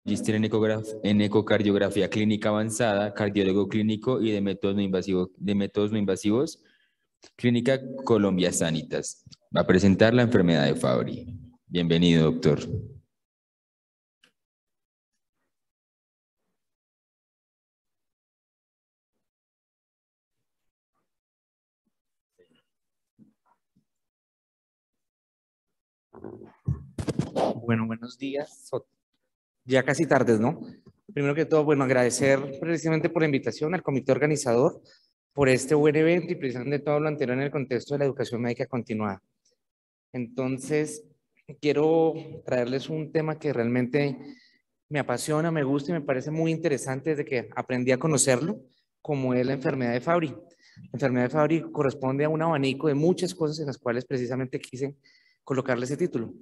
magíster en ecocardiografía clínica avanzada, cardiólogo clínico y de métodos no invasivos, Clínica Colombia Sanitas. Va a presentar la enfermedad de Fabry. Bienvenido, doctor. Bueno, buenos días. Ya casi tardes, ¿no? Primero que todo, bueno, agradecer precisamente por la invitación al comité organizador por este buen evento y precisamente todo lo anterior en el contexto de la educación médica continuada. Entonces, quiero traerles un tema que realmente me apasiona, me gusta y me parece muy interesante desde que aprendí a conocerlo, como es la enfermedad de Fabry. La enfermedad de Fabry corresponde a un abanico de muchas cosas en las cuales precisamente quise colocarle ese título.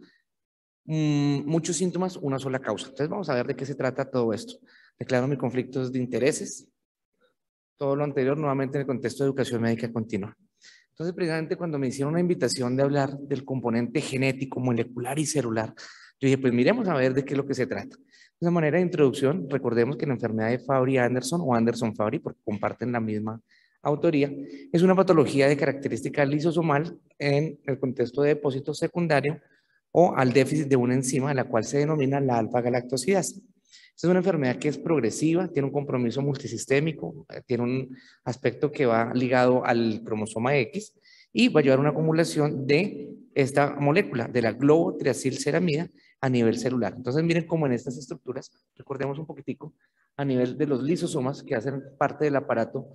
Muchos síntomas, una sola causa. Entonces vamos a ver de qué se trata todo esto. Declaro mis conflictos de intereses, todo lo anterior nuevamente en el contexto de educación médica continua. Entonces precisamente cuando me hicieron una invitación de hablar del componente genético, molecular y celular, yo dije, pues miremos a ver de qué es lo que se trata. De manera de introducción, recordemos que la enfermedad de Fabry-Anderson o Anderson-Fabry, porque comparten la misma autoría, es una patología de característica lisosomal en el contexto de depósito secundario o al déficit de una enzima, la cual se denomina la alfa-galactosidasa. Esta es una enfermedad que es progresiva, tiene un compromiso multisistémico, tiene un aspecto que va ligado al cromosoma X y va a llevar una acumulación de esta molécula, de la globotriacilceramida a nivel celular. Entonces miren cómo en estas estructuras, recordemos un poquitico, a nivel de los lisosomas que hacen parte del aparato,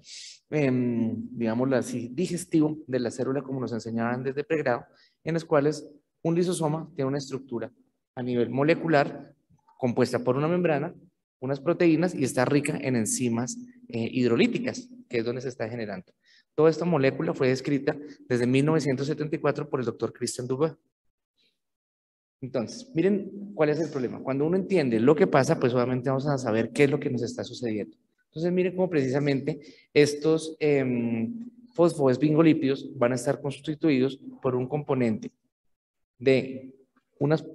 digámoslo así, digestivo de la célula, como nos enseñaban desde pregrado, en los cuales un lisosoma tiene una estructura a nivel molecular compuesta por una membrana, unas proteínas y está rica en enzimas hidrolíticas, que es donde se está generando. Toda esta molécula fue descrita desde 1974 por el doctor Christian Dubois. Entonces, miren cuál es el problema. Cuando uno entiende lo que pasa, pues obviamente vamos a saber qué es lo que nos está sucediendo. Entonces, miren cómo precisamente estos fosfoesfingolípidos van a estar constituidos por un componente de unas,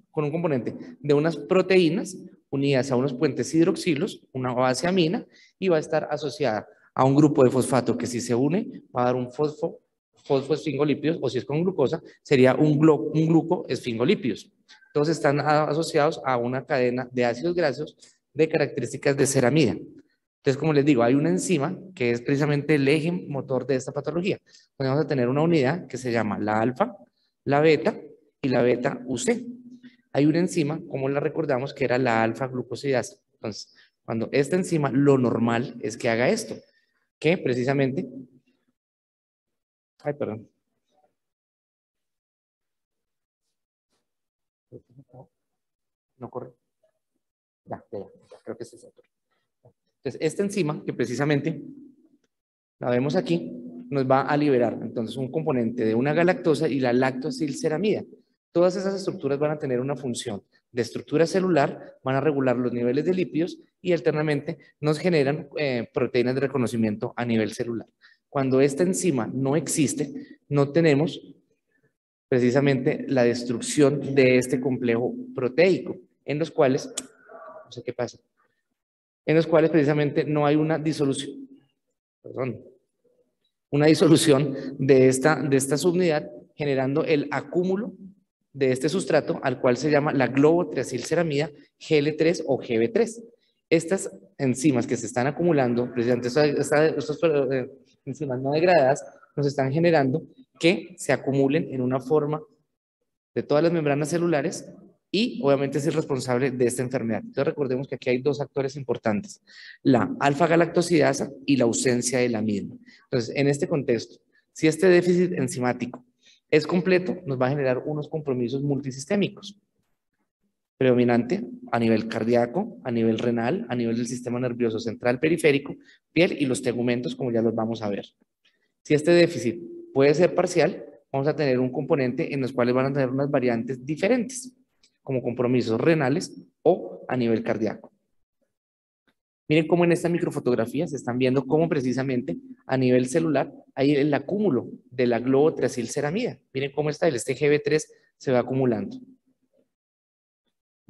con un componente de unas proteínas unidas a unos puentes hidroxilos, una base amina, y va a estar asociada a un grupo de fosfato que si se une va a dar un fosfoesfingolípidos, o si es con glucosa, sería un glucoesfingolípidos. Todos están asociados a una cadena de ácidos grasos de características de ceramida. Entonces, como les digo, hay una enzima que es precisamente el eje motor de esta patología. Entonces, vamos a tener una unidad que se llama la alfa, la beta y la beta UC. Hay una enzima, como la recordamos, que era la alfa-glucosidasa. Entonces, cuando esta enzima, lo normal es que haga esto, que precisamente... Ay, perdón. No corre. Ya, creo que es ese otro. Entonces, esta enzima, que precisamente la vemos aquí, nos va a liberar entonces un componente de una galactosa y la lactosilceramida. Todas esas estructuras van a tener una función de estructura celular, van a regular los niveles de lípidos y alternamente nos generan proteínas de reconocimiento a nivel celular. Cuando esta enzima no existe, no tenemos precisamente la destrucción de este complejo proteico, en los cuales, no sé qué pasa, en los cuales precisamente no hay una disolución, una disolución de esta subunidad, generando el acúmulo de este sustrato, al cual se llama la globotriacilceramida GL3 o GB3. Estas enzimas que se están acumulando, precisamente estas enzimas no degradadas, nos están generando que se acumulen en una forma de todas las membranas celulares y obviamente es el responsable de esta enfermedad. Entonces recordemos que aquí hay dos actores importantes, la alfa-galactosidasa y la ausencia de la misma. Entonces, en este contexto, si este déficit enzimático es completo, nos va a generar unos compromisos multisistémicos. Predominante a nivel cardíaco, a nivel renal, a nivel del sistema nervioso central periférico, piel y los tegumentos, como ya los vamos a ver. Si este déficit puede ser parcial, vamos a tener un componente en los cuales van a tener unas variantes diferentes, como compromisos renales o a nivel cardíaco. Miren cómo en esta microfotografía se están viendo cómo precisamente a nivel celular hay el acúmulo de la globotriacilceramida. Miren cómo está este GB3 se va acumulando.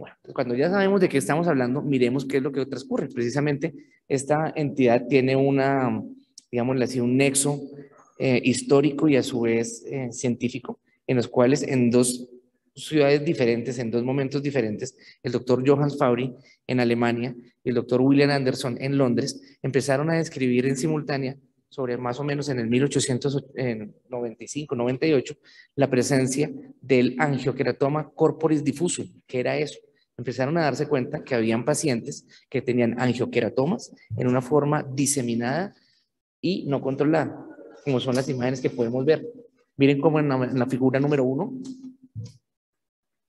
Bueno, cuando ya sabemos de qué estamos hablando, miremos qué es lo que transcurre. Precisamente esta entidad tiene una, digámosle así, un nexo histórico y a su vez científico, en los cuales en dos ciudades diferentes, en dos momentos diferentes, el doctor Johannes Fabry en Alemania y el doctor William Anderson en Londres, empezaron a describir en simultánea sobre más o menos en el 1895-98 la presencia del angiokeratoma corporis diffusum. ¿Qué era eso? Empezaron a darse cuenta que habían pacientes que tenían angiokeratomas en una forma diseminada y no controlada, como son las imágenes que podemos ver. Miren cómo en la figura número 1,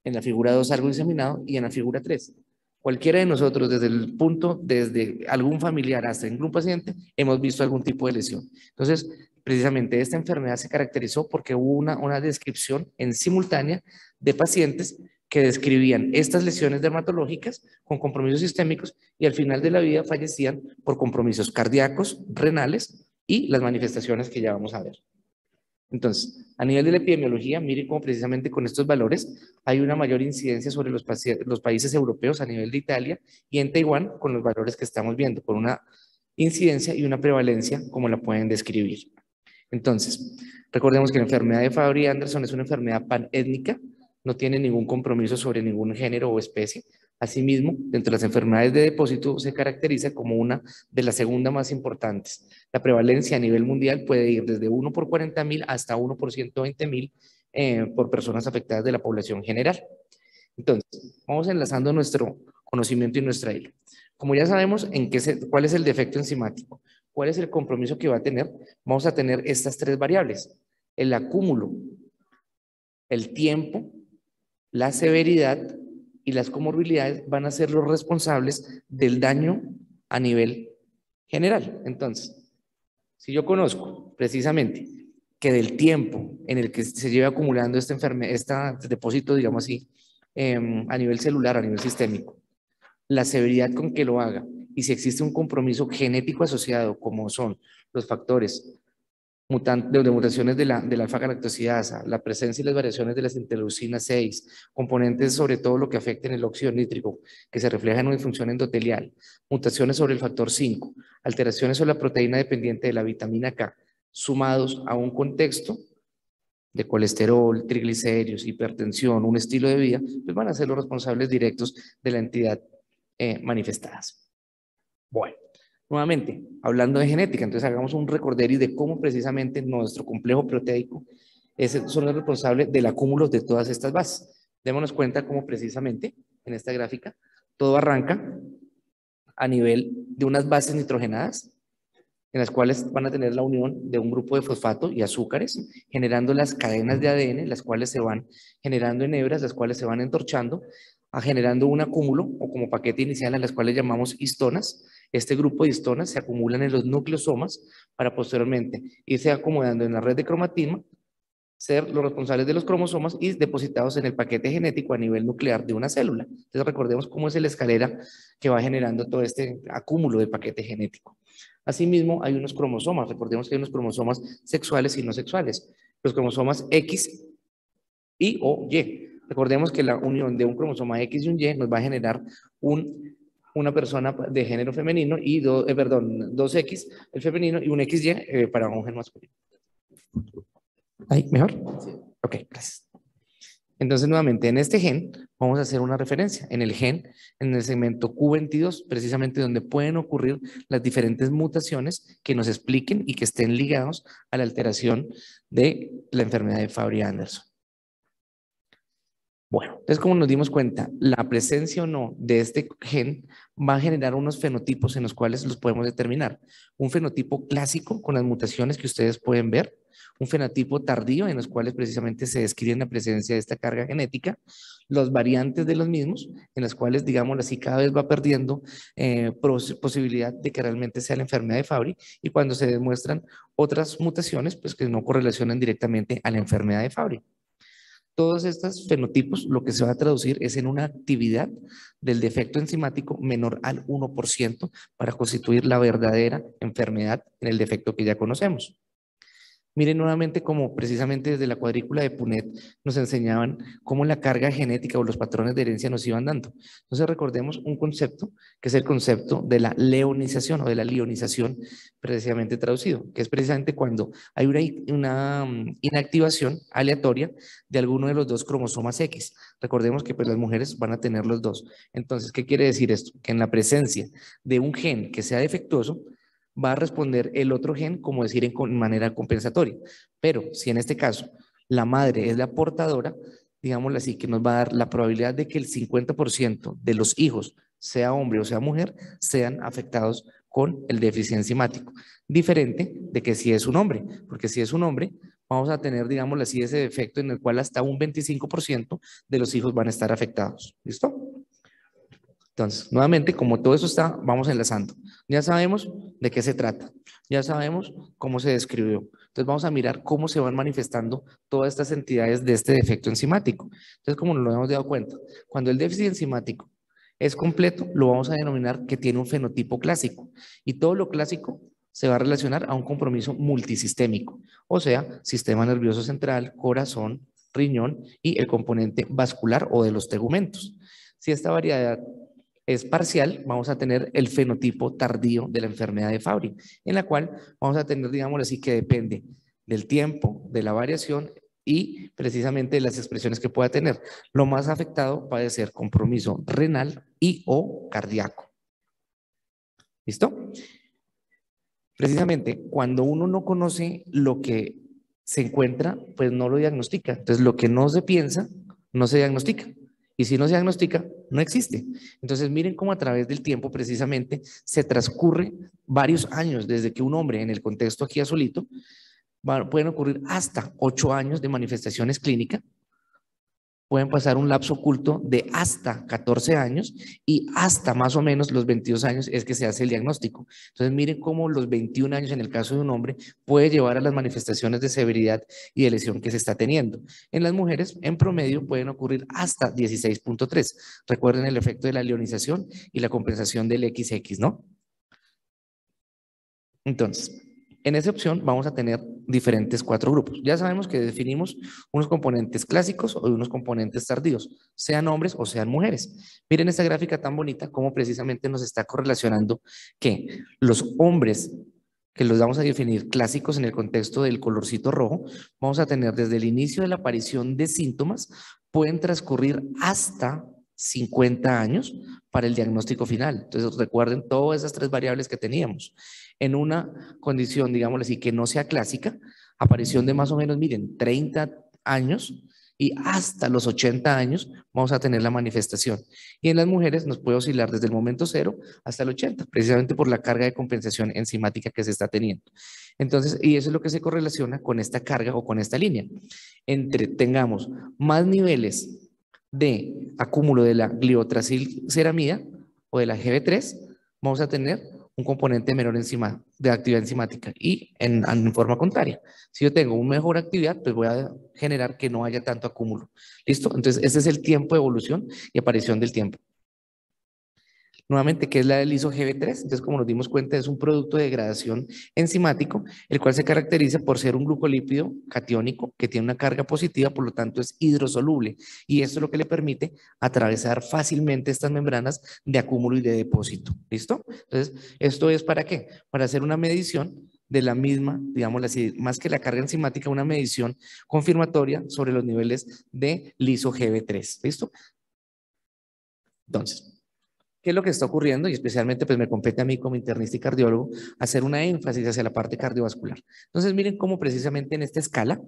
en la figura 2 algo diseminado y en la figura 3. Cualquiera de nosotros, desde algún familiar hasta un paciente, hemos visto algún tipo de lesión. Entonces, precisamente esta enfermedad se caracterizó porque hubo una descripción en simultánea de pacientes que describían estas lesiones dermatológicas con compromisos sistémicos y al final de la vida fallecían por compromisos cardíacos, renales y las manifestaciones que ya vamos a ver. Entonces, a nivel de la epidemiología, miren cómo precisamente con estos valores hay una mayor incidencia sobre los países europeos a nivel de Italia y en Taiwán con los valores que estamos viendo, con una incidencia y una prevalencia como la pueden describir. Entonces, recordemos que la enfermedad de Fabry-Anderson es una enfermedad panétnica, no tiene ningún compromiso sobre ningún género o especie. Asimismo, dentro de las enfermedades de depósito se caracteriza como una de las segundas más importantes. La prevalencia a nivel mundial puede ir desde 1 por 40.000 hasta 1 por 120.000 por personas afectadas de la población general. Entonces, vamos enlazando nuestro conocimiento y nuestra hilo. Como ya sabemos cuál es el defecto enzimático, cuál es el compromiso que va a tener, vamos a tener estas tres variables: el acúmulo, el tiempo, la severidad y las comorbilidades van a ser los responsables del daño a nivel general. Entonces, si yo conozco precisamente que del tiempo en el que se lleva acumulando esta enfermedad, este depósito, digamos así, a nivel celular, a nivel sistémico, la severidad con que lo haga y si existe un compromiso genético asociado, como son los factores de mutaciones de la alfa-galactosidasa, la presencia y las variaciones de las interleucina 6, componentes sobre todo lo que afecten el óxido nítrico, que se refleja en una disfunción endotelial, mutaciones sobre el factor 5, alteraciones sobre la proteína dependiente de la vitamina K, sumados a un contexto de colesterol, triglicéridos, hipertensión, un estilo de vida, pues van a ser los responsables directos de la entidad manifestadas. Bueno. Nuevamente, hablando de genética, entonces hagamos un recorderis de cómo precisamente nuestro complejo proteico son los responsables del acúmulo de todas estas bases. Démonos cuenta cómo precisamente en esta gráfica todo arranca a nivel de unas bases nitrogenadas en las cuales van a tener la unión de un grupo de fosfato y azúcares, generando las cadenas de ADN, las cuales se van generando en hebras, las cuales se van entorchando, generando un acúmulo o como paquete inicial a las cuales llamamos histonas. Este grupo de histonas se acumulan en los nucleosomas para posteriormente irse acomodando en la red de cromatina, ser los responsables de los cromosomas y depositados en el paquete genético a nivel nuclear de una célula. Entonces recordemos cómo es la escalera que va generando todo este acúmulo de paquete genético. Asimismo, hay unos cromosomas. Recordemos que hay unos cromosomas sexuales y no sexuales. Los cromosomas X y o Y. Recordemos que la unión de un cromosoma X y un Y nos va a generar una persona de género femenino y dos X, el femenino, y un XY para un gen masculino. ¿Ahí mejor? Sí. Ok, gracias. Entonces, nuevamente, en este gen vamos a hacer una referencia. En el gen, en el segmento Q22, precisamente donde pueden ocurrir las diferentes mutaciones que nos expliquen y que estén ligados a la alteración de la enfermedad de Fabry-Anderson. Bueno, entonces como nos dimos cuenta, la presencia o no de este gen va a generar unos fenotipos en los cuales los podemos determinar. Un fenotipo clásico con las mutaciones que ustedes pueden ver, un fenotipo tardío en los cuales precisamente se describe la presencia de esta carga genética, los variantes de los mismos, en las cuales, digamos así, cada vez va perdiendo posibilidad de que realmente sea la enfermedad de Fabry, y cuando se demuestran otras mutaciones, pues que no correlacionan directamente a la enfermedad de Fabry. Todos estos fenotipos lo que se va a traducir es en una actividad del defecto enzimático menor al 1% para constituir la verdadera enfermedad en el defecto que ya conocemos. Miren nuevamente cómo precisamente desde la cuadrícula de Punnett nos enseñaban cómo la carga genética o los patrones de herencia nos iban dando. Entonces recordemos un concepto que es el concepto de la leonización o de la lionización precisamente traducido, que es precisamente cuando hay una inactivación aleatoria de alguno de los dos cromosomas X. Recordemos que pues, las mujeres van a tener los dos. Entonces, ¿qué quiere decir esto? Que en la presencia de un gen que sea defectuoso, va a responder el otro gen, como decir, en manera compensatoria. Pero si en este caso la madre es la portadora, digámoslo así, que nos va a dar la probabilidad de que el 50% de los hijos, sea hombre o sea mujer, sean afectados con el déficit enzimático. Diferente de que si es un hombre, porque si es un hombre, vamos a tener, digámoslo así, ese defecto en el cual hasta un 25% de los hijos van a estar afectados. ¿Listo? Entonces, nuevamente, como todo eso está, vamos enlazando. Ya sabemos de qué se trata, ya sabemos cómo se describió. Entonces, vamos a mirar cómo se van manifestando todas estas entidades de este defecto enzimático. Entonces, como nos lo hemos dado cuenta, cuando el déficit enzimático es completo, lo vamos a denominar que tiene un fenotipo clásico. Y todo lo clásico se va a relacionar a un compromiso multisistémico, o sea, sistema nervioso central, corazón, riñón y el componente vascular o de los tegumentos. Si esta variedad es parcial, vamos a tener el fenotipo tardío de la enfermedad de Fabry, en la cual vamos a tener, digamos así, que depende del tiempo, de la variación y precisamente de las expresiones que pueda tener. Lo más afectado puede ser compromiso renal y o cardíaco. ¿Listo? Precisamente cuando uno no conoce lo que se encuentra, pues no lo diagnostica. Entonces, lo que no se piensa, no se diagnostica. Y si no se diagnostica, no existe. Entonces, miren cómo a través del tiempo precisamente se transcurre varios años desde que un hombre, en el contexto aquí azulito, pueden ocurrir hasta 8 años de manifestaciones clínicas, pueden pasar un lapso oculto de hasta 14 años y hasta más o menos los 22 años es que se hace el diagnóstico. Entonces miren cómo los 21 años en el caso de un hombre puede llevar a las manifestaciones de severidad y de lesión que se está teniendo. En las mujeres en promedio pueden ocurrir hasta 16.3. Recuerden el efecto de la leonización y la compensación del XX, ¿no? Entonces, en esa opción vamos a tener diferentes 4 grupos. Ya sabemos que definimos unos componentes clásicos o unos componentes tardíos, sean hombres o sean mujeres. Miren esta gráfica tan bonita, cómo precisamente nos está correlacionando que los hombres que los vamos a definir clásicos en el contexto del colorcito rojo, vamos a tener desde el inicio de la aparición de síntomas, pueden transcurrir hasta 50 años para el diagnóstico final. Entonces recuerden todas esas 3 variables que teníamos. En una condición, digámoslo así, que no sea clásica, aparición de más o menos, miren, 30 años y hasta los 80 años vamos a tener la manifestación. Y en las mujeres nos puede oscilar desde el momento 0 hasta el 80, precisamente por la carga de compensación enzimática que se está teniendo. Entonces, y eso es lo que se correlaciona con esta carga o con esta línea. Entre tengamos más niveles de acúmulo de la gliotracilceramida o de la GB3, vamos a tener un componente menor encima de actividad enzimática y en forma contraria. Si yo tengo una mejor actividad, pues voy a generar que no haya tanto acúmulo. ¿Listo? Entonces, ese es el tiempo de evolución y aparición del tiempo. Nuevamente, ¿qué es la del iso-GB3? Entonces, como nos dimos cuenta, es un producto de degradación enzimático, el cual se caracteriza por ser un glucolípido catiónico que tiene una carga positiva, por lo tanto es hidrosoluble. Y esto es lo que le permite atravesar fácilmente estas membranas de acúmulo y de depósito. ¿Listo? Entonces, ¿esto es para qué? Para hacer una medición de la misma, digamos así, más que la carga enzimática, una medición confirmatoria sobre los niveles de liso-GB3. ¿Listo? Entonces, ¿qué es lo que está ocurriendo? Y especialmente pues me compete a mí como internista y cardiólogo hacer una énfasis hacia la parte cardiovascular. Entonces miren cómo precisamente en esta escala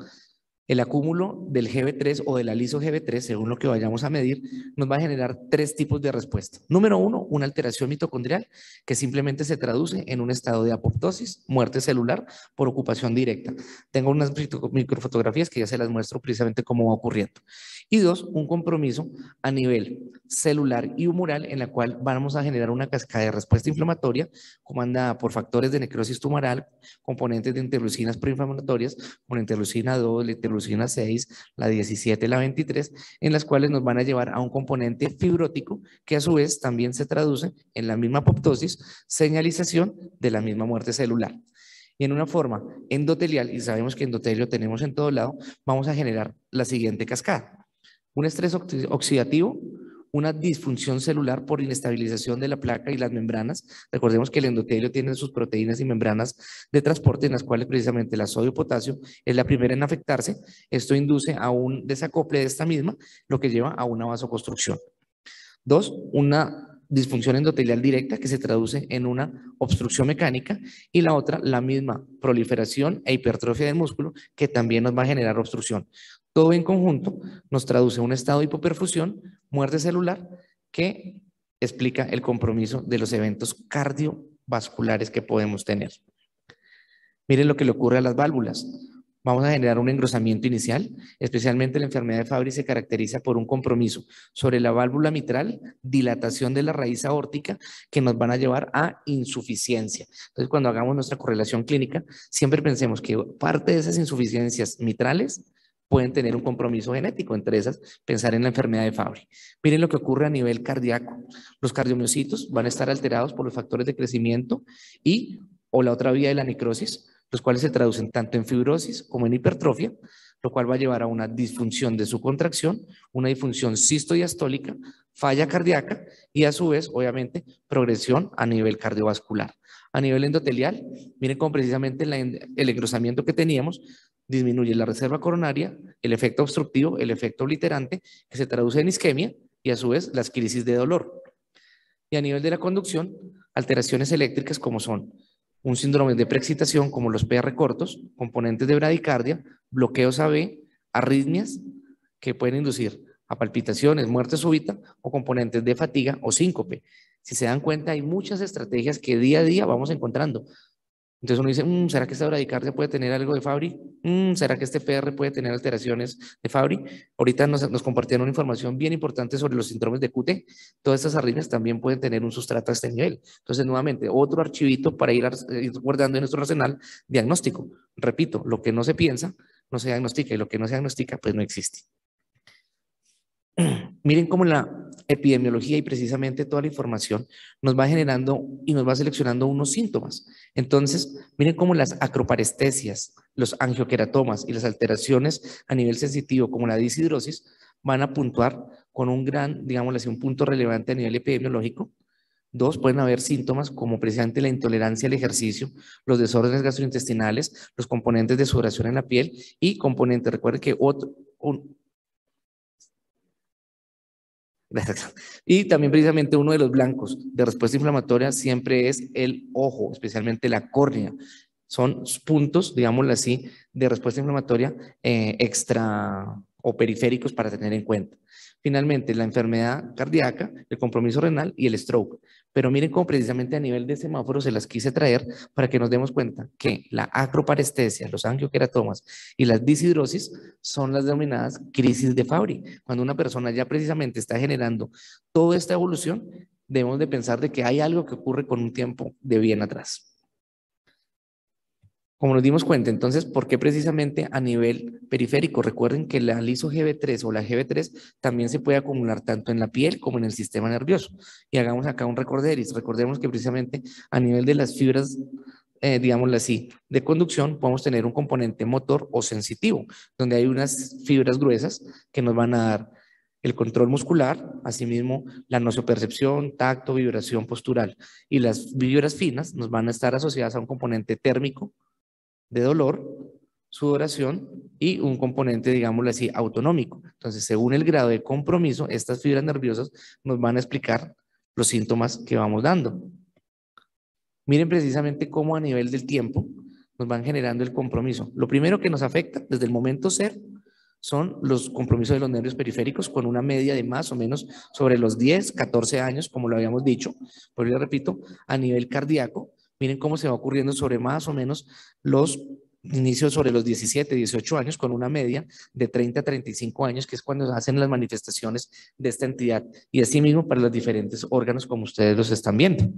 el acúmulo del GB3 o del aliso GB3, según lo que vayamos a medir, nos va a generar 3 tipos de respuesta. Número 1, una alteración mitocondrial que simplemente se traduce en un estado de apoptosis, muerte celular por ocupación directa. Tengo unas microfotografías que ya se las muestro precisamente cómo va ocurriendo. Y 2, un compromiso a nivel celular y humoral en la cual vamos a generar una cascada de respuesta inflamatoria comandada por factores de necrosis tumoral, componentes de interleucinas proinflamatorias, con interleucina 2, la interleucina 6, la 17, la 23, en las cuales nos van a llevar a un componente fibrótico que a su vez también se traduce en la misma apoptosis, señalización de la misma muerte celular. Y en una forma endotelial, y sabemos que endotelio tenemos en todo lado, vamos a generar la siguiente cascada. Un estrés oxidativo, una disfunción celular por inestabilización de la placa y las membranas. Recordemos que el endotelio tiene sus proteínas y membranas de transporte, en las cuales precisamente la sodio-potasio es la primera en afectarse. Esto induce a un desacople de esta misma, lo que lleva a una vasoconstrucción. Dos, una disfunción endotelial directa que se traduce en una obstrucción mecánica, y la otra, la misma proliferación e hipertrofia del músculo, que también nos va a generar obstrucción. Todo en conjunto nos traduce un estado de hipoperfusión, muerte celular, que explica el compromiso de los eventos cardiovasculares que podemos tener. Miren lo que le ocurre a las válvulas. Vamos a generar un engrosamiento inicial, especialmente la enfermedad de Fabry se caracteriza por un compromiso sobre la válvula mitral, dilatación de la raíz aórtica, que nos van a llevar a insuficiencia. Entonces, cuando hagamos nuestra correlación clínica, siempre pensemos que parte de esas insuficiencias mitrales pueden tener un compromiso genético, entre esas, pensar en la enfermedad de Fabry. Miren lo que ocurre a nivel cardíaco. Los cardiomiocitos van a estar alterados por los factores de crecimiento y o la otra vía de la necrosis, los cuales se traducen tanto en fibrosis como en hipertrofia, lo cual va a llevar a una disfunción de su contracción, una disfunción sistodiastólica, falla cardíaca y a su vez, obviamente, progresión a nivel cardiovascular. A nivel endotelial, miren cómo precisamente el engrosamiento que teníamos disminuye la reserva coronaria, el efecto obstructivo, el efecto obliterante, que se traduce en isquemia y a su vez las crisis de dolor. Y a nivel de la conducción, alteraciones eléctricas como son un síndrome de preexcitación como los PR cortos, componentes de bradicardia, bloqueos AB, arritmias que pueden inducir a palpitaciones, muerte súbita o componentes de fatiga o síncope. Si se dan cuenta, hay muchas estrategias que día a día vamos encontrando. Entonces uno dice, ¿será que esta bradicardia puede tener algo de Fabry? ¿Será que este PR puede tener alteraciones de Fabry? Ahorita nos compartieron una información bien importante sobre los síndromes de QT. Todas estas arritmias también pueden tener un sustrato a este nivel. Entonces, nuevamente, otro archivito para ir guardando en nuestro arsenal diagnóstico. Repito, lo que no se piensa, no se diagnostica, y lo que no se diagnostica, pues no existe. Miren cómo la epidemiología y precisamente toda la información nos va generando y nos va seleccionando unos síntomas. Entonces, miren cómo las acroparestesias, los angioqueratomas y las alteraciones a nivel sensitivo como la dishidrosis van a puntuar con un gran, digámoslo así, un punto relevante a nivel epidemiológico. Dos, pueden haber síntomas como precisamente la intolerancia al ejercicio, los desórdenes gastrointestinales, los componentes de sudoración en la piel y componentes, recuerden que y también precisamente uno de los blancos de respuesta inflamatoria siempre es el ojo, especialmente la córnea. Son puntos, digámoslo así, de respuesta inflamatoria extra o periféricos para tener en cuenta. Finalmente, la enfermedad cardíaca, el compromiso renal y el stroke. Pero miren cómo precisamente a nivel de semáforo se las quise traer para que nos demos cuenta que la acroparestesia, los angioqueratomas y las dishidrosis son las denominadas crisis de Fabry. Cuando una persona ya precisamente está generando toda esta evolución, debemos de pensar de que hay algo que ocurre con un tiempo de bien atrás. Como nos dimos cuenta, entonces, ¿por qué precisamente a nivel periférico? Recuerden que la liso-GB3 o la GB3 también se puede acumular tanto en la piel como en el sistema nervioso. Y hagamos acá un recorderis. Recordemos que precisamente a nivel de las fibras, digámoslo así, de conducción, podemos tener un componente motor o sensitivo, donde hay unas fibras gruesas que nos van a dar el control muscular, asimismo la nociopercepción, tacto, vibración postural. Y las fibras finas nos van a estar asociadas a un componente térmico, de dolor, sudoración y un componente, digámoslo así, autonómico. Entonces, según el grado de compromiso, estas fibras nerviosas nos van a explicar los síntomas que vamos dando. Miren precisamente cómo a nivel del tiempo nos van generando el compromiso. Lo primero que nos afecta desde el momento cero son los compromisos de los nervios periféricos con una media de más o menos sobre los 10, 14 años, como lo habíamos dicho. Pero yo repito, a nivel cardíaco, miren cómo se va ocurriendo sobre más o menos los inicios sobre los 17, 18 años, con una media de 30 a 35 años, que es cuando hacen las manifestaciones de esta entidad. Y así mismo para los diferentes órganos, como ustedes los están viendo.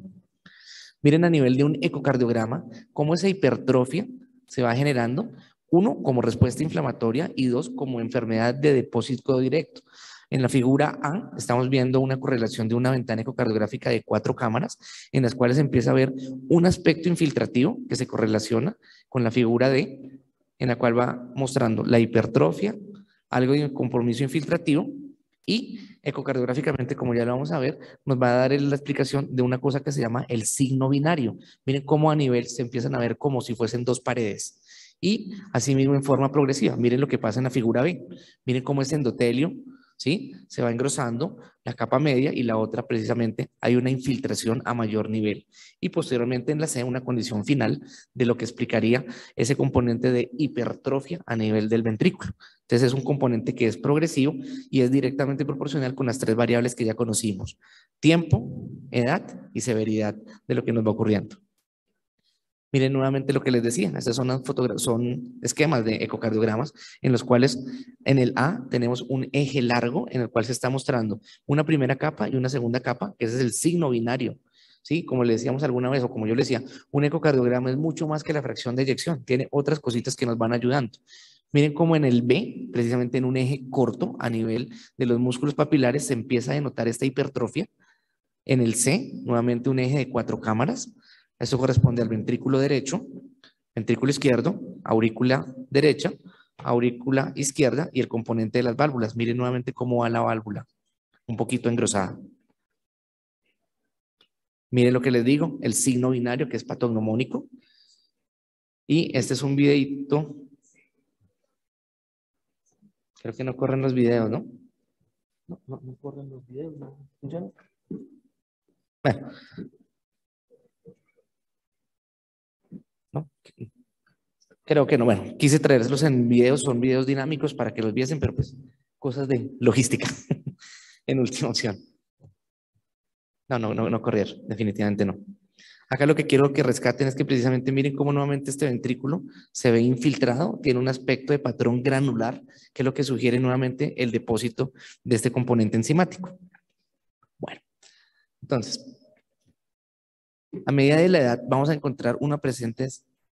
Miren a nivel de un ecocardiograma, cómo esa hipertrofia se va generando, uno, como respuesta inflamatoria y dos, como enfermedad de depósito directo. En la figura A estamos viendo una correlación de una ventana ecocardiográfica de 4 cámaras en las cuales empieza a ver un aspecto infiltrativo que se correlaciona con la figura D, en la cual va mostrando la hipertrofia, algo de compromiso infiltrativo y ecocardiográficamente, como ya lo vamos a ver, nos va a dar la explicación de una cosa que se llama el signo binario. Miren cómo a nivel se empiezan a ver como si fuesen dos paredes. Y asimismo en forma progresiva. Miren lo que pasa en la figura B. Miren cómo este endotelio, ¿sí? Se va engrosando la capa media y la otra precisamente hay una infiltración a mayor nivel. Y posteriormente en la C una condición final de lo que explicaría ese componente de hipertrofia a nivel del ventrículo. Entonces es un componente que es progresivo y es directamente proporcional con las 3 variables que ya conocimos: tiempo, edad y severidad de lo que nos va ocurriendo. Miren nuevamente lo que les decía, estas son esquemas de ecocardiogramas en los cuales en el A tenemos un eje largo en el cual se está mostrando una primera capa y una segunda capa, que ese es el signo binario. ¿Sí? Como le decíamos alguna vez, o como yo le decía, un ecocardiograma es mucho más que la fracción de eyección, tiene otras cositas que nos van ayudando. Miren cómo en el B, precisamente en un eje corto a nivel de los músculos papilares, se empieza a denotar esta hipertrofia. En el C, nuevamente un eje de 4 cámaras. Esto corresponde al ventrículo derecho, ventrículo izquierdo, aurícula derecha, aurícula izquierda y el componente de las válvulas. Miren nuevamente cómo va la válvula, un poquito engrosada. Miren lo que les digo, el signo binario que es patognomónico. Y este es un videito. Creo que no corren los videos, ¿no? No corren los videos, ¿no? ¿Funciona? Bueno. ¿No? Creo que no. Bueno, quise traerlos en videos, son videos dinámicos para que los viesen, pero pues cosas de logística en última opción. No correr, definitivamente no. Acá lo que quiero que rescaten es que precisamente miren cómo nuevamente este ventrículo se ve infiltrado, tiene un aspecto de patrón granular, que es lo que sugiere nuevamente el depósito de este componente enzimático. Bueno, entonces, a medida de la edad vamos a encontrar una presencia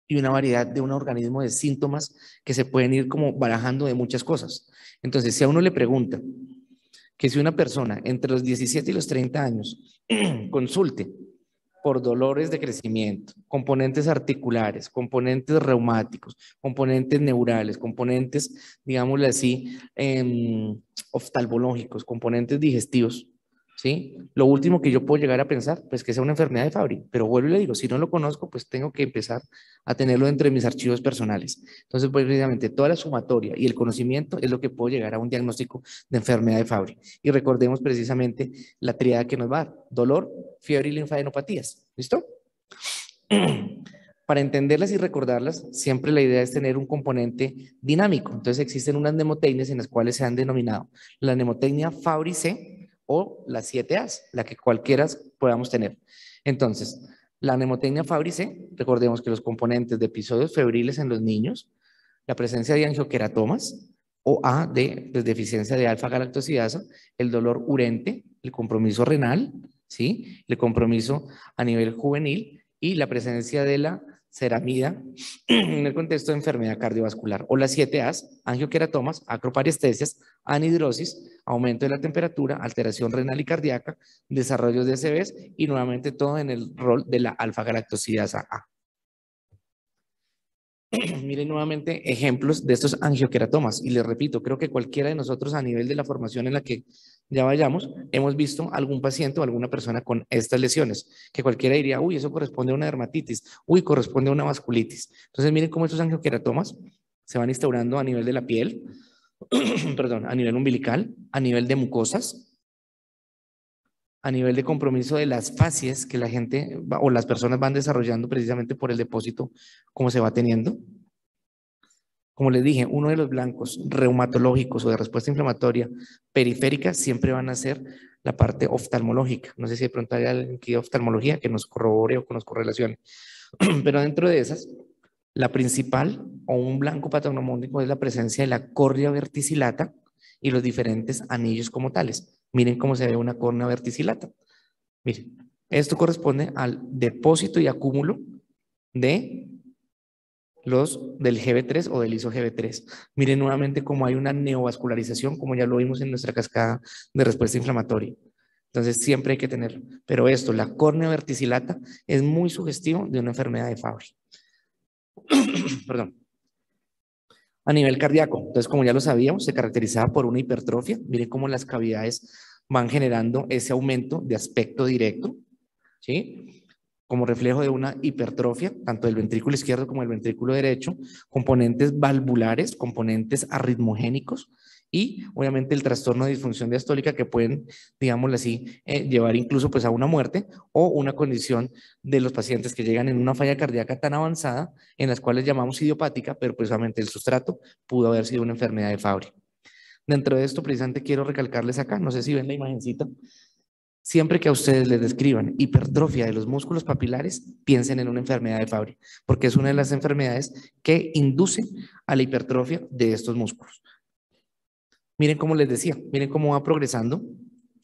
y una variedad de un organismo de síntomas que se pueden ir como barajando de muchas cosas. Entonces, si a uno le pregunta que si una persona entre los 17 y los 30 años consulte por dolores de crecimiento, componentes articulares, componentes reumáticos, componentes neurales, componentes, digámoslo así, oftalmológicos, componentes digestivos, ¿sí? Lo último que yo puedo llegar a pensar, pues que sea una enfermedad de Fabry, pero vuelvo y le digo, si no lo conozco, pues tengo que empezar a tenerlo dentro de mis archivos personales. Entonces, pues precisamente toda la sumatoria y el conocimiento es lo que puedo llegar a un diagnóstico de enfermedad de Fabry. Y recordemos precisamente la tríada que nos va a dar: dolor, fiebre y linfadenopatías. ¿Listo? Para entenderlas y recordarlas, siempre la idea es tener un componente dinámico. Entonces existen unas mnemotecnias en las cuales se han denominado la mnemotecnia Fabry-C o las 7 A's, la que cualquiera podamos tener. Entonces, la mnemotecnia Fabry-C, recordemos que los componentes de episodios febriles en los niños, la presencia de angioqueratomas, o A de deficiencia de alfa-galactosidasa, el dolor urente, el compromiso renal, ¿sí? El compromiso a nivel juvenil y la presencia de la ceramida en el contexto de enfermedad cardiovascular. O las 7 A's: angioqueratomas, acroparestesias, anhidrosis, aumento de la temperatura, alteración renal y cardíaca, desarrollo de ACVs y nuevamente todo en el rol de la alfa-galactosidasa A. Miren nuevamente ejemplos de estos angioqueratomas y les repito, creo que cualquiera de nosotros a nivel de la formación en la que ya vayamos, hemos visto algún paciente o alguna persona con estas lesiones, que cualquiera diría, uy, eso corresponde a una dermatitis, uy, corresponde a una vasculitis. Entonces miren cómo estos angioqueratomas se van instaurando a nivel de la piel, perdón, a nivel umbilical, a nivel de mucosas, a nivel de compromiso de las facies que la gente o las personas van desarrollando precisamente por el depósito como se va teniendo. Como les dije, uno de los blancos reumatológicos o de respuesta inflamatoria periférica siempre van a ser la parte oftalmológica. No sé si de pronto hay alguien que de oftalmología que nos corrobore o que nos correlacione. Pero dentro de esas, la principal o un blanco patognomónico es la presencia de la córnea verticillata y los diferentes anillos como tales. Miren cómo se ve una córnea verticillata. Miren, esto corresponde al depósito y acúmulo de los del GB3 o del iso-GB3. Miren nuevamente cómo hay una neovascularización, como ya lo vimos en nuestra cascada de respuesta inflamatoria. Entonces siempre hay que tenerlo. Pero esto, la córnea verticillata, es muy sugestivo de una enfermedad de Fabry. Perdón. A nivel cardíaco, entonces como ya lo sabíamos, se caracterizaba por una hipertrofia. Miren cómo las cavidades van generando ese aumento de aspecto directo, ¿sí? Como reflejo de una hipertrofia, tanto del ventrículo izquierdo como del ventrículo derecho, componentes valvulares, componentes arritmogénicos y obviamente el trastorno de disfunción diastólica que pueden, digámoslo así, llevar incluso pues a una muerte o una condición de los pacientes que llegan en una falla cardíaca tan avanzada en las cuales llamamos idiopática, pero precisamente el sustrato pudo haber sido una enfermedad de Fabry. Dentro de esto precisamente quiero recalcarles acá, no sé si ven la imagencita. Siempre que a ustedes les describan hipertrofia de los músculos papilares, piensen en una enfermedad de Fabry, porque es una de las enfermedades que inducen a la hipertrofia de estos músculos. Miren cómo les decía, miren cómo va progresando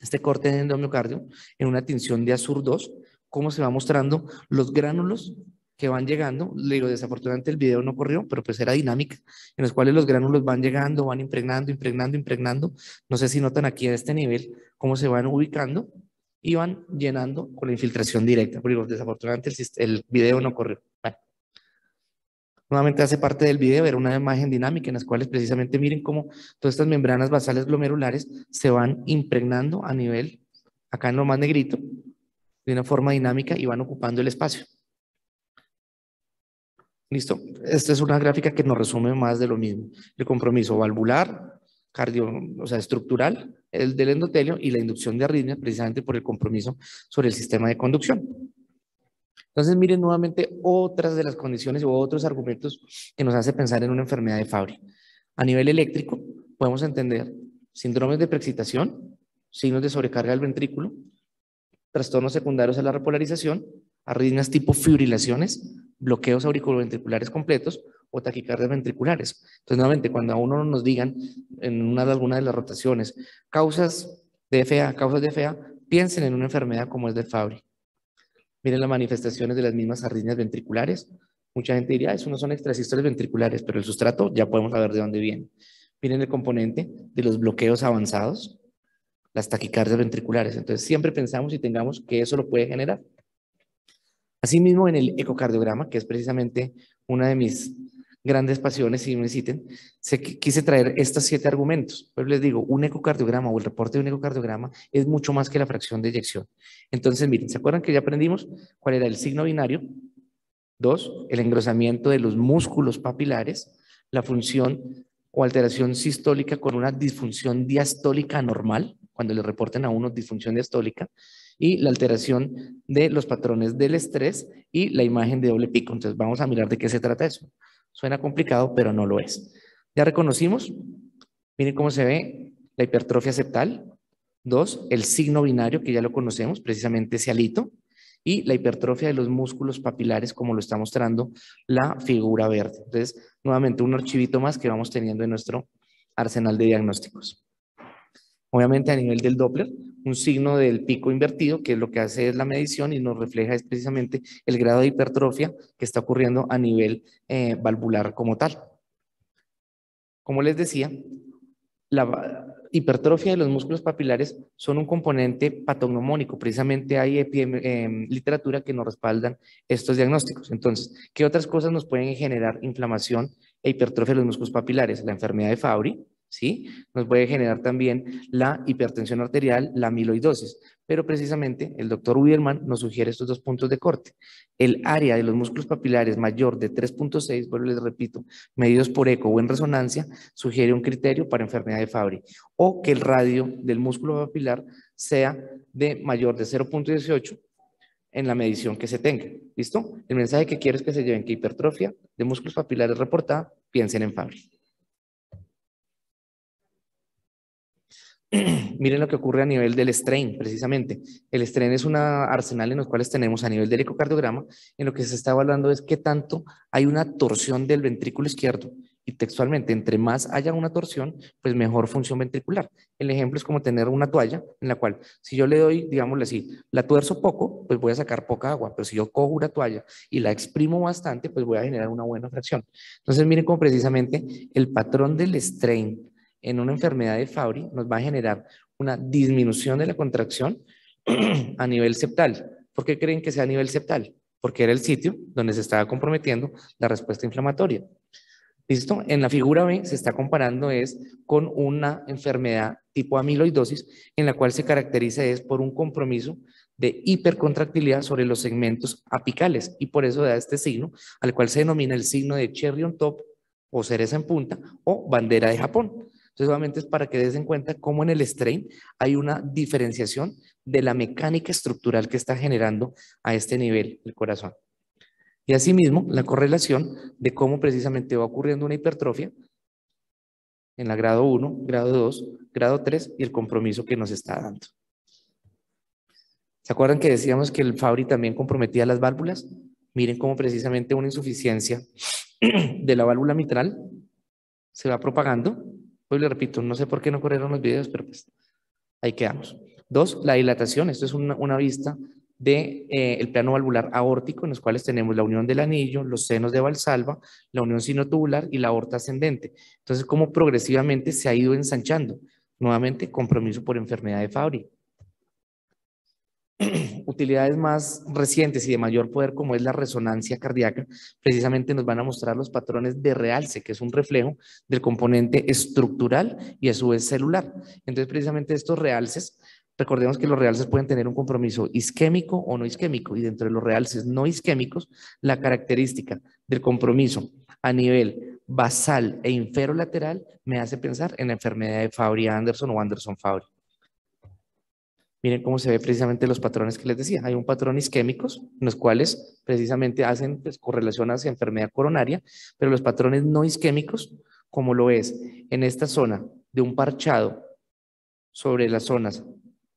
este corte de endomiocardio en una tinción de azur 2, cómo se va mostrando los gránulos que van llegando. Le digo, desafortunadamente el video no corrió, pero pues era dinámica, en los cuales los gránulos van llegando, van impregnando, impregnando, impregnando. No sé si notan aquí a este nivel cómo se van ubicando y van llenando con la infiltración directa. Pero digo, desafortunadamente el video no corrió. Bueno. Nuevamente hace parte del video, era una imagen dinámica en las cuales precisamente miren cómo todas estas membranas basales glomerulares se van impregnando a nivel, acá en lo más negrito, de una forma dinámica y van ocupando el espacio. ¿Listo? Esta es una gráfica que nos resume más de lo mismo. El compromiso valvular, o sea, estructural, el del endotelio y la inducción de arritmias precisamente por el compromiso sobre el sistema de conducción. Entonces, miren nuevamente otras de las condiciones u otros argumentos que nos hace pensar en una enfermedad de Fabry. A nivel eléctrico, podemos entender síndromes de preexcitación, signos de sobrecarga del ventrículo, trastornos secundarios a la repolarización, arritmias tipo fibrilaciones, bloqueos auriculoventriculares completos o taquicardias ventriculares. Entonces, nuevamente, cuando a uno nos digan en alguna de las rotaciones causas de FA, piensen en una enfermedad como es de Fabry. Miren las manifestaciones de las mismas arritmias ventriculares. Mucha gente diría, eso no son extrasístoles ventriculares, pero el sustrato ya podemos saber de dónde viene. Miren el componente de los bloqueos avanzados, las taquicardias ventriculares. Entonces, siempre pensamos y tengamos que eso lo puede generar. Asimismo, en el ecocardiograma, que es precisamente una de mis grandes pasiones, si me citen, quise traer estos 7 argumentos. Pero les digo, un ecocardiograma o el reporte de un ecocardiograma es mucho más que la fracción de eyección. Entonces, miren, ¿se acuerdan que ya aprendimos cuál era el signo binario? 2, el engrosamiento de los músculos papilares, la función o alteración sistólica con una disfunción diastólica anormal, cuando le reporten a uno disfunción diastólica, y la alteración de los patrones del estrés y la imagen de doble pico. Entonces vamos a mirar de qué se trata eso. Suena complicado, pero no lo es. Ya reconocimos, miren cómo se ve la hipertrofia septal. 2, el signo binario, que ya lo conocemos, precisamente ese alito, y la hipertrofia de los músculos papilares, como lo está mostrando la figura verde. Entonces, nuevamente un archivito más que vamos teniendo en nuestro arsenal de diagnósticos. Obviamente a nivel del Doppler, un signo del pico invertido, que lo que hace es la medición y nos refleja es precisamente el grado de hipertrofia que está ocurriendo a nivel valvular como tal. Como les decía, la hipertrofia de los músculos papilares son un componente patognomónico. Precisamente hay literatura que nos respaldan estos diagnósticos. Entonces, ¿qué otras cosas nos pueden generar inflamación e hipertrofia de los músculos papilares? La enfermedad de Fabry, ¿sí? Nos puede generar también la hipertensión arterial, la amiloidosis. Pero precisamente el doctor Widerman nos sugiere estos 2 puntos de corte. El área de los músculos papilares mayor de 3.6, bueno, les repito, medidos por eco o en resonancia, sugiere un criterio para enfermedad de Fabry. O que el radio del músculo papilar sea de mayor de 0.18 en la medición que se tenga. ¿Listo? El mensaje que quiero es que se lleven que hipertrofia de músculos papilares reportada, piensen en Fabry. Miren lo que ocurre a nivel del strain, precisamente. El strain es un arsenal en los cuales tenemos a nivel del ecocardiograma, en lo que se está evaluando es qué tanto hay una torsión del ventrículo izquierdo y textualmente, entre más haya una torsión, pues mejor función ventricular. El ejemplo es como tener una toalla en la cual, si yo le doy, digámosle así, la tuerzo poco, pues voy a sacar poca agua, pero si yo cojo una toalla y la exprimo bastante, pues voy a generar una buena fracción. Entonces, miren cómo precisamente el patrón del strain en una enfermedad de Fabry nos va a generar una disminución de la contracción a nivel septal. ¿Por qué creen que sea a nivel septal? Porque era el sitio donde se estaba comprometiendo la respuesta inflamatoria. ¿Listo? En la figura B se está comparando es con una enfermedad tipo amiloidosis en la cual se caracteriza es por un compromiso de hipercontractilidad sobre los segmentos apicales y por eso da este signo al cual se denomina el signo de cherry on top o cereza en punta o bandera de Japón. Entonces, obviamente es para que des en cuenta cómo en el strain hay una diferenciación de la mecánica estructural que está generando a este nivel el corazón. Y asimismo, la correlación de cómo precisamente va ocurriendo una hipertrofia en la grado 1, grado 2, grado 3 y el compromiso que nos está dando. ¿Se acuerdan que decíamos que el Fabry también comprometía las válvulas? Miren cómo precisamente una insuficiencia de la válvula mitral se va propagando. Hoy le repito, no sé por qué no corrieron los videos, pero pues ahí quedamos. 2, la dilatación. Esto es una vista del el plano valvular aórtico, en los cuales tenemos la unión del anillo, los senos de Valsalva, la unión sinotubular y la aorta ascendente. Entonces, cómo progresivamente se ha ido ensanchando. Nuevamente, compromiso por enfermedad de Fabry. Utilidades más recientes y de mayor poder, como es la resonancia cardíaca, precisamente nos van a mostrar los patrones de realce, que es un reflejo del componente estructural y a su vez celular. Entonces, precisamente estos realces, recordemos que los realces pueden tener un compromiso isquémico o no isquémico, y dentro de los realces no isquémicos, la característica del compromiso a nivel basal e inferolateral me hace pensar en la enfermedad de Fabry-Anderson o Anderson-Fabry. Miren cómo se ve precisamente los patrones que les decía. Hay un patrón isquémicos, en los cuales precisamente hacen pues, correlación hacia enfermedad coronaria, pero los patrones no isquémicos, como lo es en esta zona de un parchado sobre las zonas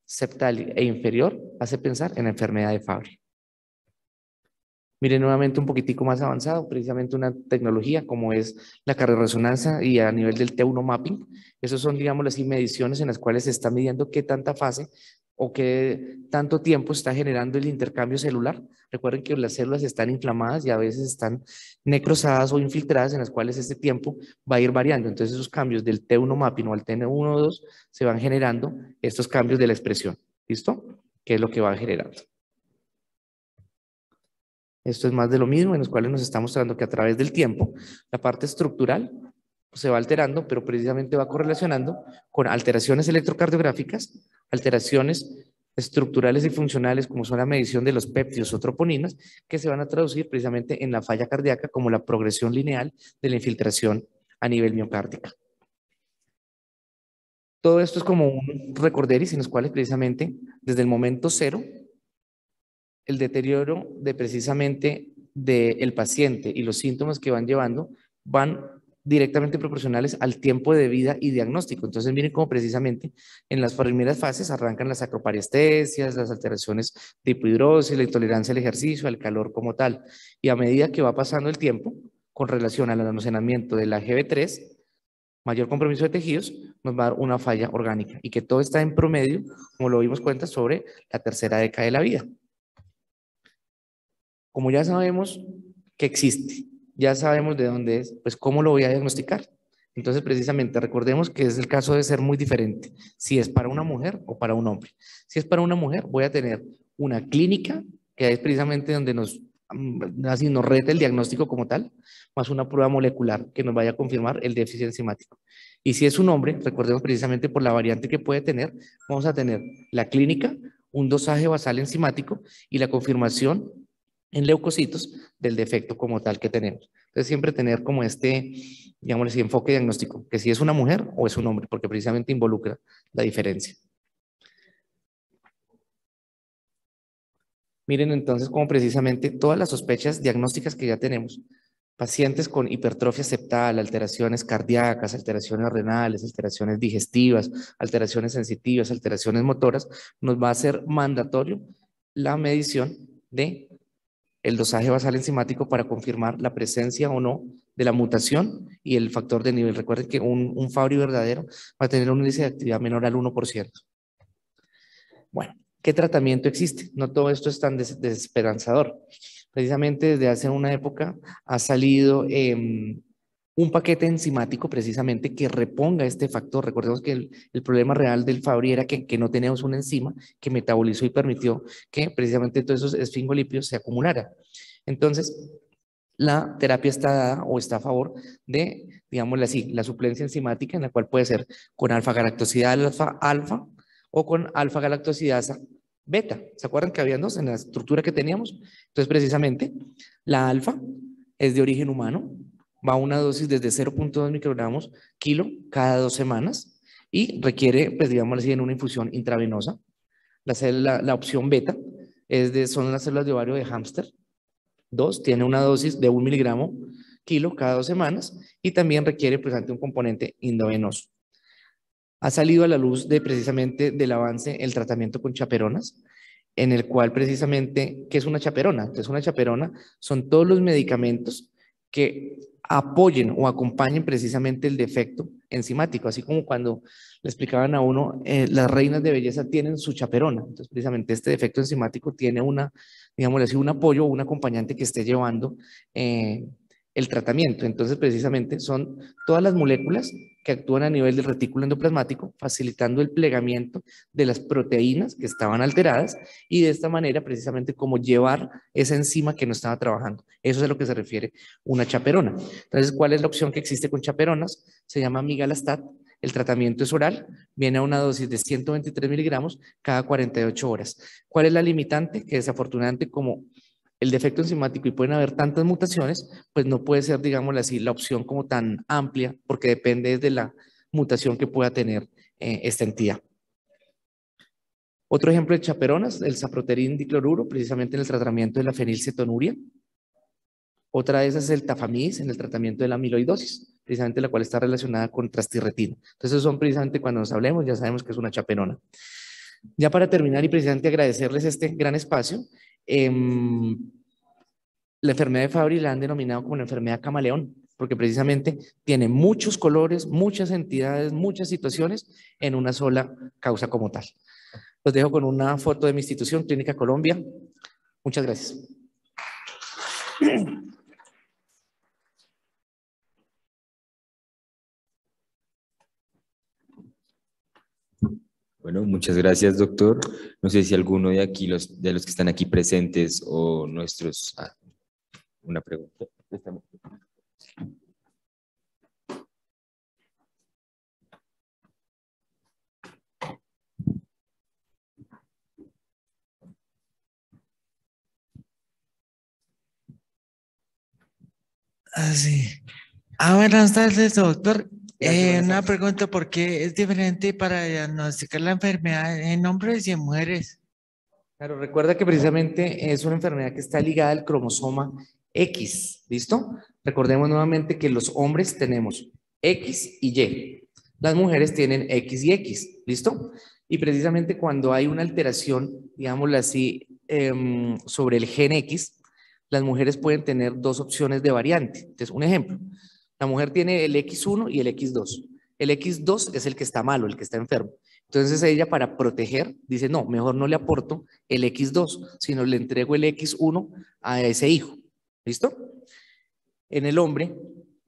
septal e inferior, hace pensar en la enfermedad de Fabry. Miren nuevamente un poquitico más avanzado, precisamente una tecnología como es la cardiorresonancia y a nivel del T1 mapping. Esos son, digamos así, mediciones en las cuales se está midiendo qué tanta fase o qué tanto tiempo está generando el intercambio celular. Recuerden que las células están inflamadas y a veces están necrosadas o infiltradas en las cuales este tiempo va a ir variando. Entonces esos cambios del T1 mapping o al T1 o 2 se van generando estos cambios de la expresión. ¿Listo? ¿Qué es lo que va generando? Esto es más de lo mismo, en los cuales nos está mostrando que a través del tiempo, la parte estructural se va alterando, pero precisamente va correlacionando con alteraciones electrocardiográficas, alteraciones estructurales y funcionales, como son la medición de los péptidos o troponinas, que se van a traducir precisamente en la falla cardíaca como la progresión lineal de la infiltración a nivel miocárdica. Todo esto es como un recorderis en los cuales precisamente desde el momento cero el deterioro de precisamente del paciente y los síntomas que van llevando van directamente proporcionales al tiempo de vida y diagnóstico. Entonces miren cómo precisamente en las primeras fases arrancan las acroparestesias, las alteraciones de hipodrosis, la intolerancia al ejercicio, al calor como tal. Y a medida que va pasando el tiempo, con relación al almacenamiento de la GB3, mayor compromiso de tejidos, nos va a dar una falla orgánica y que todo está en promedio, como lo vimos cuenta, sobre la tercera década de la vida. Como ya sabemos que existe, ya sabemos de dónde es, pues ¿cómo lo voy a diagnosticar? Entonces, precisamente, recordemos que es el caso de ser muy diferente, si es para una mujer o para un hombre. Si es para una mujer, voy a tener una clínica, que es precisamente donde así nos reta el diagnóstico como tal, más una prueba molecular que nos vaya a confirmar el déficit enzimático. Y si es un hombre, recordemos precisamente por la variante que puede tener, vamos a tener la clínica, un dosaje basal enzimático y la confirmación en leucocitos del defecto como tal que tenemos. Entonces siempre tener como digamos así, enfoque diagnóstico, que si es una mujer o es un hombre, porque precisamente involucra la diferencia. Miren entonces como precisamente todas las sospechas diagnósticas que ya tenemos, pacientes con hipertrofia septal, alteraciones cardíacas, alteraciones renales, alteraciones digestivas, alteraciones sensitivas, alteraciones motoras, nos va a ser mandatorio la medición de el dosaje basal enzimático para confirmar la presencia o no de la mutación y el factor de nivel. Recuerden que un Fabry verdadero va a tener un índice de actividad menor al 1%. Bueno, ¿qué tratamiento existe? No todo esto es tan desesperanzador. Precisamente desde hace una época ha salido un paquete enzimático precisamente que reponga este factor. Recordemos que el problema real del Fabry era que no teníamos una enzima que metabolizó y permitió que precisamente todos esos esfingolípidos se acumularan. Entonces, la terapia está dada o está a favor de, digámoslo así, la suplencia enzimática, en la cual puede ser con alfa-galactosidasa alfa o con alfa-galactosidasa beta. ¿Se acuerdan que habían dos en la estructura que teníamos? Entonces, precisamente, la alfa es de origen humano, va a una dosis desde 0.2 microgramos kilo cada 2 semanas y requiere, pues digámoslo así, en una infusión intravenosa. La opción beta son las células de ovario de hámster. 2, tiene una dosis de 1 miligramo kilo cada 2 semanas y también requiere pues, un componente endovenoso. Ha salido a la luz precisamente del avance el tratamiento con chaperonas, en el cual precisamente, ¿qué es una chaperona? Entonces una chaperona son todos los medicamentos que apoyen o acompañen precisamente el defecto enzimático, así como cuando le explicaban a uno, las reinas de belleza tienen su chaperona, entonces precisamente este defecto enzimático tiene digámoslo así, un apoyo o un acompañante que esté llevando el tratamiento. Entonces, precisamente son todas las moléculas que actúan a nivel del retículo endoplasmático, facilitando el plegamiento de las proteínas que estaban alteradas y de esta manera, precisamente, como llevar esa enzima que no estaba trabajando. Eso es a lo que se refiere una chaperona. Entonces, ¿cuál es la opción que existe con chaperonas? Se llama migalastat. El tratamiento es oral, viene a una dosis de 123 miligramos cada 48 horas. ¿Cuál es la limitante? Que desafortunadamente, como el defecto enzimático y pueden haber tantas mutaciones, pues no puede ser, digámoslo así, la opción como tan amplia, porque depende de la mutación que pueda tener esta entidad. Otro ejemplo de chaperonas, el saproterin dicloruro, precisamente en el tratamiento de la fenilcetonuria. Otra de esas es el tafamidis en el tratamiento de la amiloidosis, precisamente la cual está relacionada con trastirretina. Entonces, son precisamente cuando nos hablemos, ya sabemos que es una chaperona. Ya para terminar y precisamente agradecerles este gran espacio, la enfermedad de Fabry la han denominado como la enfermedad camaleón, porque precisamente tiene muchos colores, muchas entidades, muchas situaciones en una sola causa como tal. Los dejo con una foto de mi institución, Clínica Colombia. Muchas gracias. Bueno, muchas gracias, doctor. No sé si alguno de aquí, de los que están aquí presentes o nuestros... una pregunta. Sí. Buenas tardes, doctor. Buenas Una tardes. pregunta, ¿por qué es diferente para diagnosticar la enfermedad en hombres y en mujeres? Claro, recuerda que precisamente es una enfermedad que está ligada al cromosoma X, ¿listo? Recordemos nuevamente que los hombres tenemos X y Y. Las mujeres tienen X y X, ¿listo? Y precisamente cuando hay una alteración, digámoslo así, sobre el gen X, las mujeres pueden tener dos opciones de variante. Entonces, un ejemplo, la mujer tiene el X1 y el X2. El X2 es el que está malo, el que está enfermo. Entonces ella para proteger dice, no, mejor no le aporto el X2, sino le entrego el X1 a ese hijo. ¿Listo? En el hombre,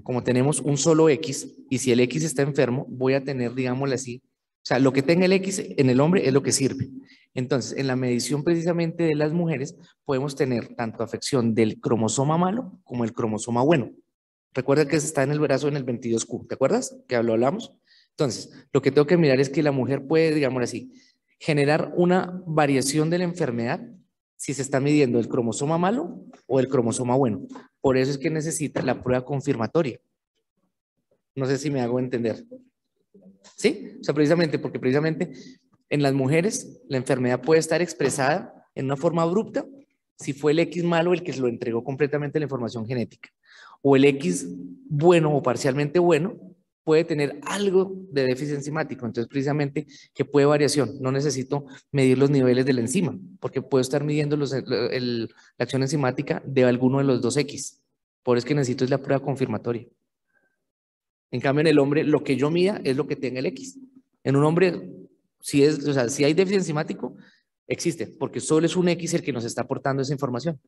como tenemos un solo X, y si el X está enfermo, voy a tener, digámoslo así, o sea, lo que tenga el X en el hombre es lo que sirve. Entonces, en la medición precisamente de las mujeres, podemos tener tanto afección del cromosoma malo como el cromosoma bueno. Recuerda que está en el brazo en el 22Q, ¿te acuerdas? Que lo hablamos. Entonces, lo que tengo que mirar es que la mujer puede, digamos así, generar una variación de la enfermedad si se está midiendo el cromosoma malo o el cromosoma bueno. Por eso es que necesita la prueba confirmatoria. No sé si me hago entender. ¿Sí? O sea, precisamente, porque precisamente en las mujeres la enfermedad puede estar expresada en una forma abrupta si fue el X malo el que se lo entregó completamente la información genética. O el X bueno o parcialmente bueno puede tener algo de déficit enzimático. Entonces, precisamente, que puede variación. No necesito medir los niveles de la enzima, porque puedo estar midiendo la acción enzimática de alguno de los dos X. Por eso es que necesito es la prueba confirmatoria. En cambio, en el hombre, lo que yo mida es lo que tenga el X. En un hombre, si hay déficit enzimático, existe, porque solo es un X el que nos está aportando esa información.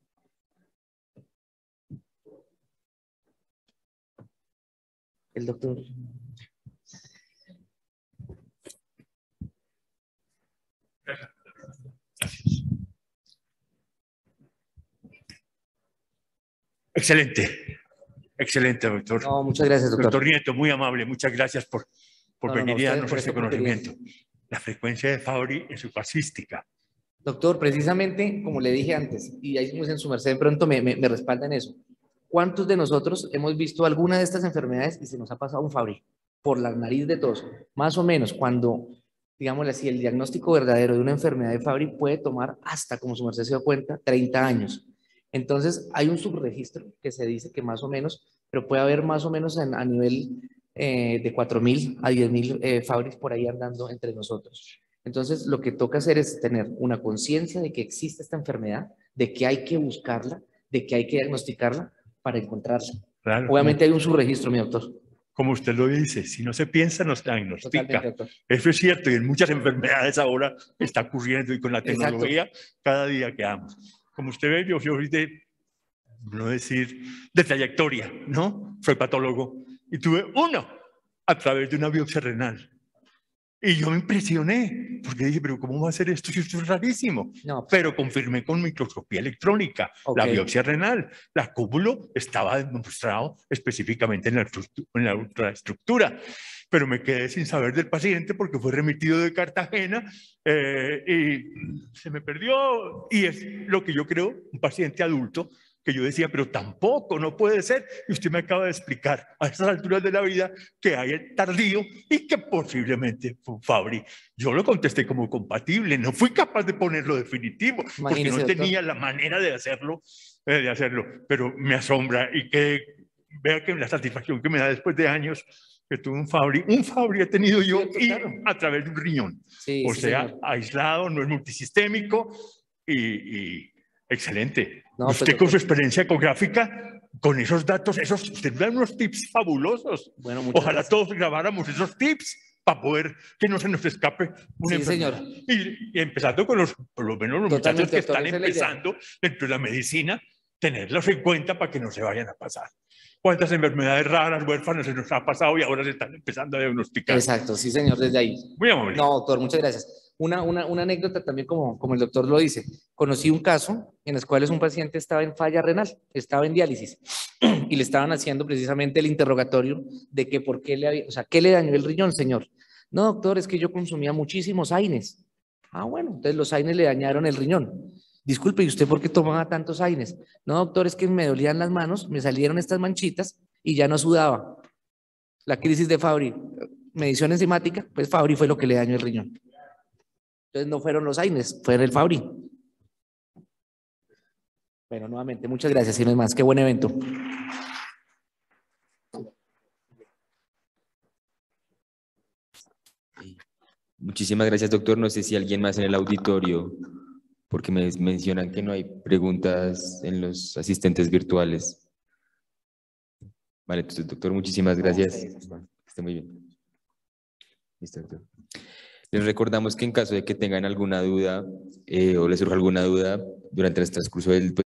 El doctor. Excelente, excelente, doctor. No, muchas gracias, doctor. Doctor Nieto, muy amable, muchas gracias por venir y darnos por este esta oportunidad. conocimiento. La frecuencia de Fabry en su fascística. Doctor, precisamente como le dije antes, y ahí en su merced de pronto me respaldan eso. ¿Cuántos de nosotros hemos visto alguna de estas enfermedades y se nos ha pasado un Fabry por la nariz de tos? Más o menos cuando, digámosle así, el diagnóstico verdadero de una enfermedad de Fabry puede tomar hasta, como su merced se dio cuenta, 30 años. Entonces, hay un subregistro que se dice que más o menos, pero puede haber más o menos a nivel de 4.000 a 10.000 Fabry por ahí andando entre nosotros. Entonces, lo que toca hacer es tener una conciencia de que existe esta enfermedad, de que hay que buscarla, de que hay que diagnosticarla para encontrarla. Claro, Obviamente hay un subregistro, mi doctor. como usted lo dice, si no se piensa, no se diagnostica. Totalmente, doctor. Eso es cierto, y en muchas enfermedades ahora está ocurriendo y con la Exacto. tecnología cada día que damos. Como usted ve, yo soy no decir, de trayectoria, ¿no? Soy patólogo y tuve uno a través de una biopsia renal. Y yo me impresioné, porque dije, pero ¿cómo va a ser esto si esto es rarísimo? No, Pero confirmé con microscopía electrónica la Ok. biopsia renal. La cúmulo estaba demostrado específicamente en la ultraestructura, pero me quedé sin saber del paciente porque fue remitido de Cartagena y se me perdió. Y es lo que yo creo, un paciente adulto, que yo decía, pero tampoco, no puede ser. Y usted me acaba de explicar a estas alturas de la vida que hay el tardío y que posiblemente fue un Fabry. Yo lo contesté como compatible, no fui capaz de ponerlo definitivo, porque Imagínese, no doctor. tenía la manera de hacerlo, pero me asombra y que vea que la satisfacción que me da después de años que tuve un Fabry he tenido yo Cierto, y claro. a través de un riñón. Sí, O sí, sea, señor. aislado, no es multisistémico y excelente. No, pues, Usted con su doctor. experiencia ecográfica, con esos datos, usted da unos tips fabulosos. Bueno, muchas Ojalá gracias. todos grabáramos esos tips para poder que no se nos escape una Sí, señor. enfermedad. Y empezando con por lo menos los Totalmente, muchachos que doctor, están esa es la idea. empezando dentro de la medicina, tenerlos en cuenta para que no se vayan a pasar. ¿Cuántas enfermedades raras, huérfanas se nos ha pasado y ahora se están empezando a diagnosticar? Exacto, sí, señor, desde ahí. Muy amable. No, doctor, muchas gracias. Una anécdota también, como el doctor lo dice. Conocí un caso en el cual un paciente estaba en falla renal, estaba en diálisis, y le estaban haciendo precisamente el interrogatorio de que por qué ¿qué le dañó el riñón, señor? No, doctor, es que yo consumía muchísimos AINES. Ah, bueno, entonces los AINES le dañaron el riñón. Disculpe, ¿y usted por qué tomaba tantos AINES? No, doctor, es que me dolían las manos, me salieron estas manchitas y ya no sudaba. La crisis de Fabry, medición enzimática, pues Fabry fue lo que le dañó el riñón. Entonces no fueron los AINES, fue el Fabry. Bueno, nuevamente, muchas gracias y no es más. Qué buen evento. Muchísimas gracias, doctor. No sé si alguien más en el auditorio, porque me mencionan que no hay preguntas en los asistentes virtuales. Vale, entonces, doctor, muchísimas gracias. Está muy bien. Listo, doctor. Les recordamos que en caso de que tengan alguna duda o les surja alguna duda durante el transcurso del